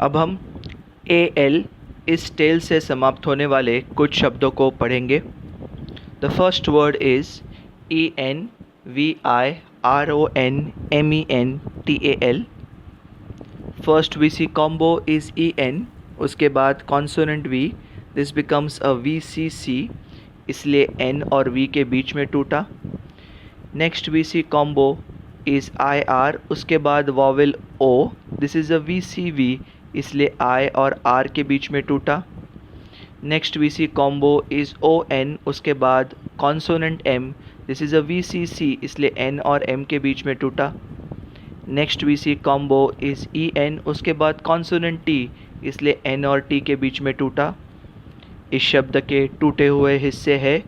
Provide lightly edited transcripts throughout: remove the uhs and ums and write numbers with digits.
अब हम A L इस टेल से समाप्त होने वाले कुछ शब्दों को पढ़ेंगे। The first word is ENVIRONMENTAL। First V C combo is EN, उसके बाद consonant V, this becomes a VCC, इसलिए N और V के बीच में टूटा। Next V C combo is IR, उसके बाद vowel O, this is a VCV, इसलिए I और R के बीच में टूटा। Next V C combo is ON, उसके बाद consonant M, this is a VCC, इसलिए N और M के बीच में टूटा। Next V C combo is EN, उसके बाद कॉन्सोनेंट T, इसलिए N और T के बीच में टूटा। इस शब्द के टूटे हुए हिस्से है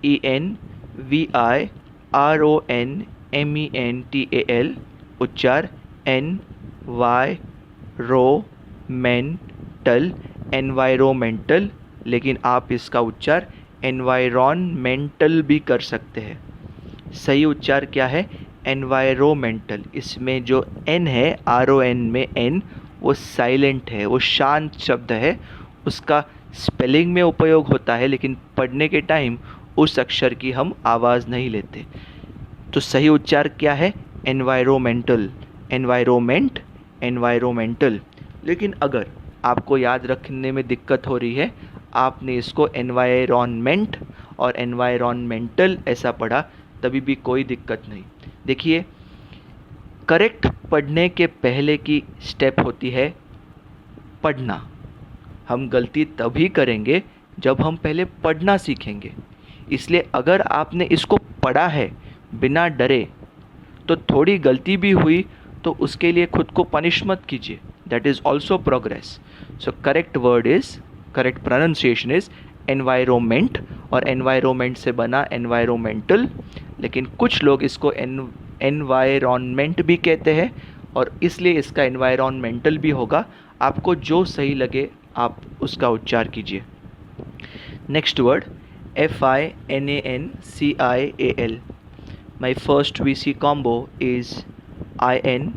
ENVIRONMENTAL, उच्चार एनवायरोमेंटल, लेकिन आप इसका उच्चार एनवायरमेंटल भी कर सकते हैं। सही उच्चार क्या है? एनवायरोमेंटल। इसमें जो N है, RON में N, वो साइलेंट है, वो शांत शब्द है, उसका स्पेलिंग में उपयोग होता है, लेकिन पढ़ने के टाइम उस अक्षर की हम आवाज़ नहीं लेते। तो सही उच्चार क्या है? Environmental, environment, environmental. लेकिन अगर आपको याद रखने में दिक्कत हो रही है, आपने इसको एनवायरनमेंट और एनवायरमेंटल ऐसा पढ़ा, तभी भी कोई दिक्कत नहीं। देखिए, करेक्ट पढ़ने के पहले की स्टेप होती है पढ़ना। हम गलती तभी करेंगे जब हम पहले पढ़ना सीखेंगे। इसलिए अगर आपने इसको पढ़ा है बिना डरे, तो थोड़ी गलती भी हुई तो उसके लिए खुद को पनिश मत कीजिए। That is also progress. So correct word is, correct pronunciation is environment, और एनवायरोमेंट से बना एनवायरोमेंटल, लेकिन कुछ लोग इसको एनवायरनमेंट भी कहते हैं, और इसलिए इसका एनवायरमेंटल भी होगा। आपको जो सही लगे आप उसका उच्चार कीजिए। Next word FINANCIAL। My first VC combo is IN,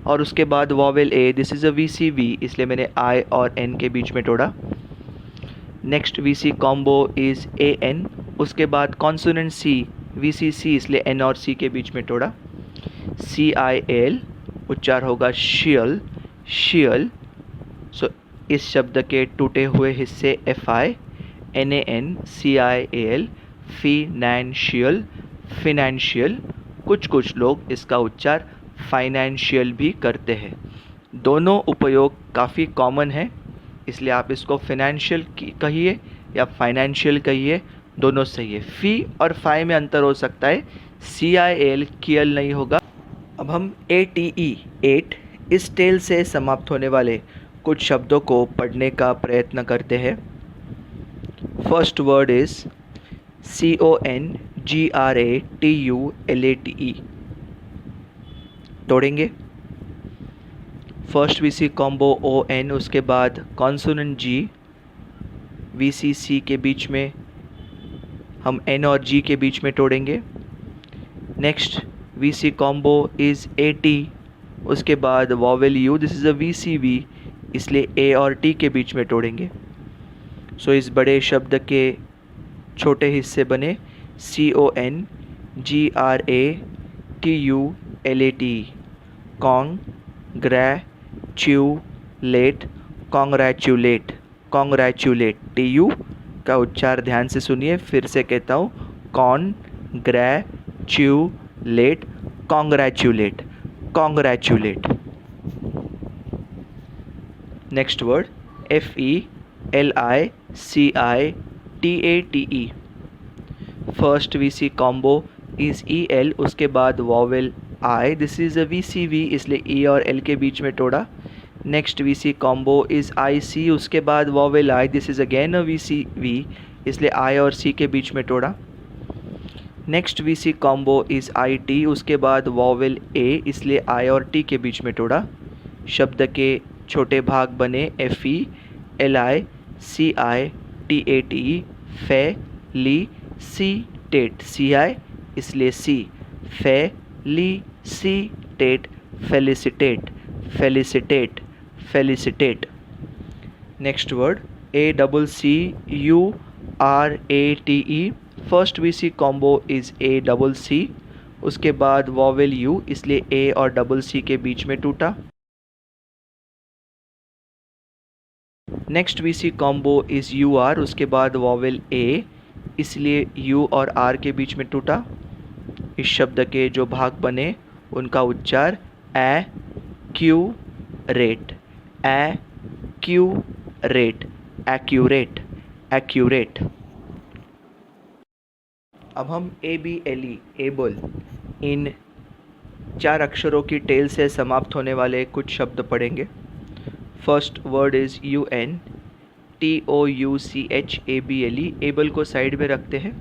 और उसके बाद vowel A, this is a VCV, इसलिए मैंने I और N के बीच में तोड़ा। Next VC combo is AN, उसके बाद कॉन्सोनेंट C, VCC, इसलिए N और C के बीच में तोड़ा। CIL, उच्चार होगा शियल, शियल। सो इस शब्द के टूटे हुए हिस्से FINANCIAL, फिनैंशियल, फिनैंशियल। कुछ लोग इसका उच्चार फाइनेंशियल भी करते हैं। दोनों उपयोग काफ़ी कॉमन है, इसलिए आप इसको फिनैंशियल कहिए या फाइनेंशियल कहिए, दोनों सही है। फी और फाई में अंतर हो सकता है, CIL कियल नहीं होगा। अब हम ATE, 8 इस टेल से समाप्त होने वाले कुछ शब्दों को पढ़ने का प्रयत्न करते हैं। फर्स्ट वर्ड इज़ CONGRATULATE, तोड़ेंगे। फर्स्ट VC कॉम्बो ON, उसके बाद कॉन्सोनेंट G, VCC के बीच में हम N और G के बीच में तोड़ेंगे। Next VC combo is AT, उसके बाद vowel U, this is a VCV, इसलिए A और T के बीच में तोड़ेंगे। सो इस बड़े शब्द के छोटे हिस्से बने CONGRATULATE, congratulate, congratulate, congratulate. TU का उच्चार ध्यान से सुनिए, फिर से कहता हूँ, congratulate, congratulate, congratulate. Next word FELICITATE। First VC combo is EL, उसके बाद vowel I, this is a VCV, इसलिए E और L के बीच में तोड़ा। Next VC combo is IC, उसके बाद vowel I, this is again a VCV, इसलिए I और C के बीच में तोड़ा। Next VC combo is IT, उसके बाद वॉवेल A, इसलिए I और T के बीच में तोड़ा। शब्द के छोटे भाग बने FELICITATE, फेलिसिटेट, CI, इसलिए C, felicitate, felicitate, felicitate, felicitate. Next word ACCURATE, first VC combo is ACC, उसके बाद वॉवेल U, इसलिए A और डबल C के बीच में टूटा। Next VC combo is UR, उसके बाद वॉवेल A, इसलिए U और R के बीच में टूटा। इस शब्द के जो भाग बने उनका उच्चार एक्यूरेट, एक्यूरेट, एक्यूरेट, एक्यूरेट। अब हम ABLE, एबल, इन 4 अक्षरों की टेल से समाप्त होने वाले कुछ शब्द पढ़ेंगे। First word is UN, TOUCHABLE, able को साइड में रखते हैं।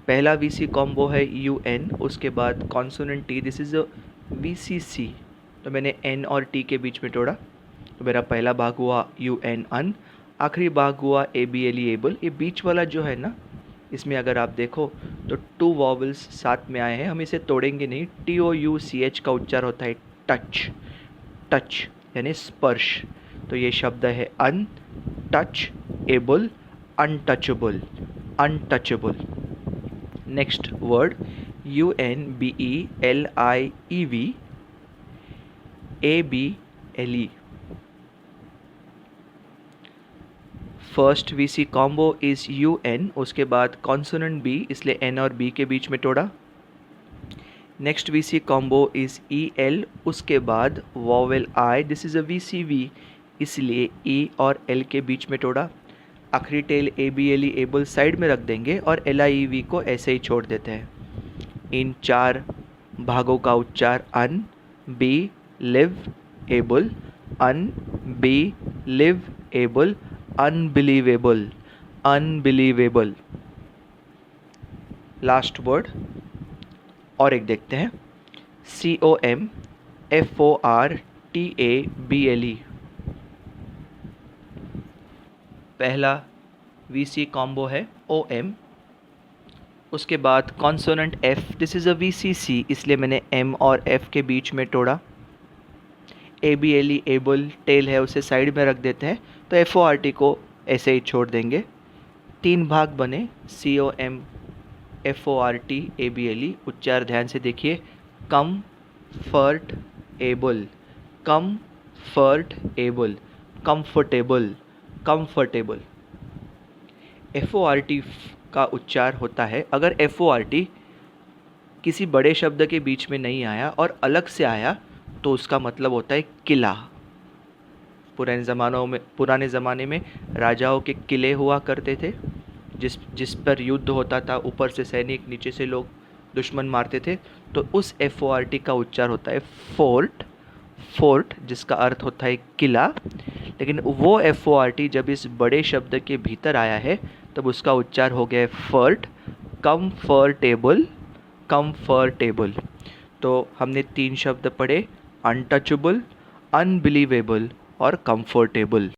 पहला VC कॉम्बो है UN, उसके बाद consonant T, this is a VCC, तो मैंने N और T के बीच में तोड़ा, तो मेरा पहला भाग हुआ UN अन, आखिरी भाग हुआ ABLE एबल। ये बीच वाला जो है ना, इसमें अगर आप देखो तो 2 वॉवल्स साथ में आए हैं, हम इसे तोड़ेंगे नहीं। TOUCH का उच्चार होता है टच, टच यानी स्पर्श, तो ये शब्द है untouchable, untouchable, untouchable. Next word UNBELIEV, ABLE, first VC combo is UN, उसके बाद कॉन्सोनेंट B, इसलिए N और B के बीच में तोड़ा। Next VC combo is EL, उसके बाद vowel I, this is a VCV, इसलिए E और L के बीच में तोड़ा। आखिरी टेल ABLE एबल साइड में रख देंगे और LIEV को ऐसे ही छोड़ देते हैं। इन 4 भागों का उच्चार un be lieve able, un be lieve able, unbelievable, unbelievable. Last word और एक देखते हैं, COMFORTABLE, पहला VC कॉम्बो है OM, उसके बाद consonant F, this is a VCC, इसलिए मैंने M और F के बीच में तोड़ा। ABLE एबल टेल है, उसे साइड में रख देते हैं, तो FORT को ऐसे ही छोड़ देंगे। 3 भाग बने COMFORTABLE, उच्चार ध्यान से देखिए, comfortable, comfortable, comfortable, comfortable. FORT का उच्चार होता है, अगर FORT किसी बड़े शब्द के बीच में नहीं आया और अलग से आया तो उसका मतलब होता है किला। पुराने ज़माने में राजाओं के किले हुआ करते थे, जिस पर युद्ध होता था, ऊपर से सैनिक, नीचे से लोग दुश्मन मारते थे, तो उस FORT का उच्चार होता है फोर्ट, फोर्ट जिसका अर्थ होता है किला। लेकिन वो FORT जब इस बड़े शब्द के भीतर आया है तब उसका उच्चार हो गया है फर्ट, कंफर्टेबल, कंफर्टेबल। तो हमने 3 शब्द पढ़े, अनटचेबल, अनबिलीवेबल और कंफर्टेबल।